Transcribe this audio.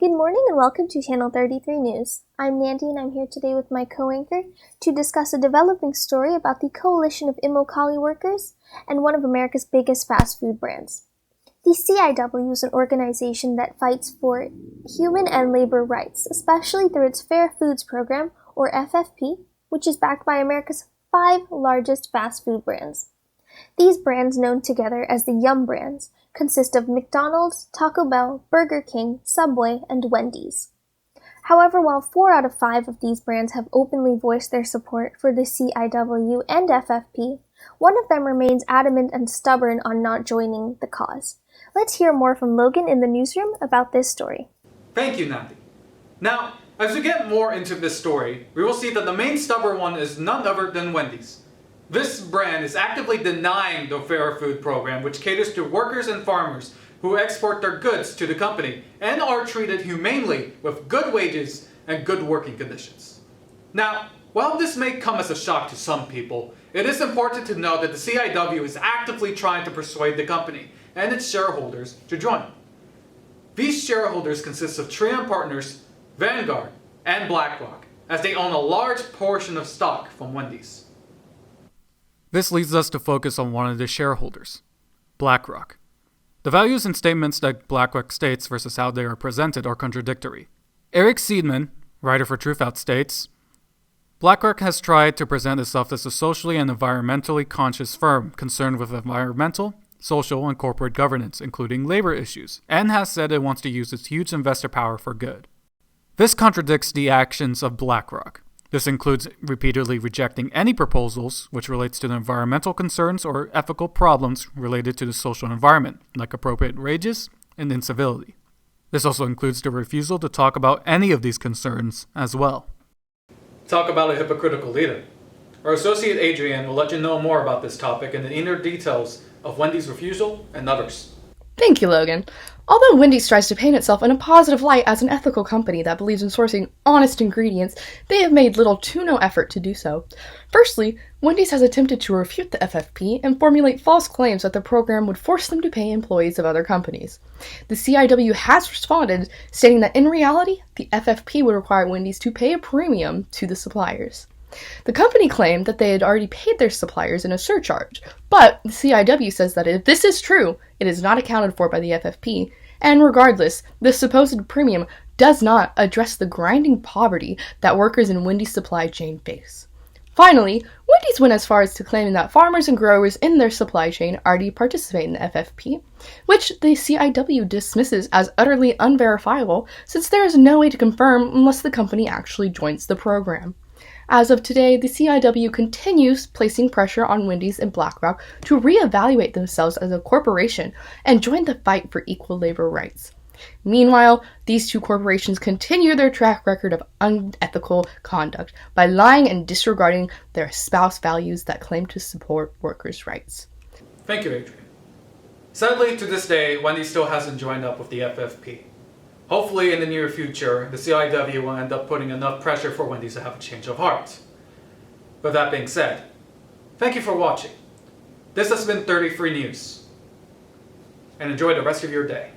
Good morning and welcome to Channel 33 News. I'm Nandy and I'm here today with my co-anchor to discuss a developing story about the coalition of Immokalee workers and one of America's biggest fast food brands. The CIW is an organization that fights for human and labor rights, especially through its Fair Foods program, or FFP, which is backed by America's 5 largest fast food brands. These brands, known together as the Yum brands, consist of McDonald's, Taco Bell, Burger King, Subway, and Wendy's. However, while 4 out of 5 of these brands have openly voiced their support for the CIW and FFP, one of them remains adamant and stubborn on not joining the cause. Let's hear more from Logan in the newsroom about this story. Thank you, Nandi. Now, as we get more into this story, we will see that the main stubborn one is none other than Wendy's. This brand is actively denying the Fair Food program, which caters to workers and farmers who export their goods to the company and are treated humanely with good wages and good working conditions. Now, while this may come as a shock to some people, it is important to note that the CIW is actively trying to persuade the company and its shareholders to join. These shareholders consist of Trian Partners, Vanguard, and BlackRock, as they own a large portion of stock from Wendy's. This leads us to focus on one of the shareholders, BlackRock. The values and statements that BlackRock states versus how they are presented are contradictory. Eric Seidman, writer for Truthout, states, BlackRock has tried to present itself as a socially and environmentally conscious firm concerned with environmental, social, and corporate governance, including labor issues, and has said it wants to use its huge investor power for good. This contradicts the actions of BlackRock. This includes repeatedly rejecting any proposals which relates to the environmental concerns or ethical problems related to the social environment, like appropriate wages and incivility. This also includes the refusal to talk about any of these concerns as well. Talk about a hypocritical leader. Our associate Adrian will let you know more about this topic and the inner details of Wendy's refusal and others. Thank you, Logan. Although Wendy's tries to paint itself in a positive light as an ethical company that believes in sourcing honest ingredients, they have made little to no effort to do so. Firstly, Wendy's has attempted to refute the FFP and formulate false claims that the program would force them to pay employees of other companies. The CIW has responded, stating that in reality, the FFP would require Wendy's to pay a premium to the suppliers. The company claimed that they had already paid their suppliers in a surcharge, but the CIW says that if this is true, it is not accounted for by the FFP, and regardless, this supposed premium does not address the grinding poverty that workers in Wendy's supply chain face. Finally, Wendy's went as far as to claiming that farmers and growers in their supply chain already participate in the FFP, which the CIW dismisses as utterly unverifiable since there is no way to confirm unless the company actually joins the program. As of today, the CIW continues placing pressure on Wendy's and BlackRock to reevaluate themselves as a corporation and join the fight for equal labor rights. Meanwhile, these two corporations continue their track record of unethical conduct by lying and disregarding their espoused values that claim to support workers' rights. Thank you, Adrian. Sadly, to this day, Wendy still hasn't joined up with the FFP. Hopefully, in the near future, the CIW will end up putting enough pressure for Wendy's to have a change of heart. With that being said, thank you for watching. This has been 33 News, and enjoy the rest of your day.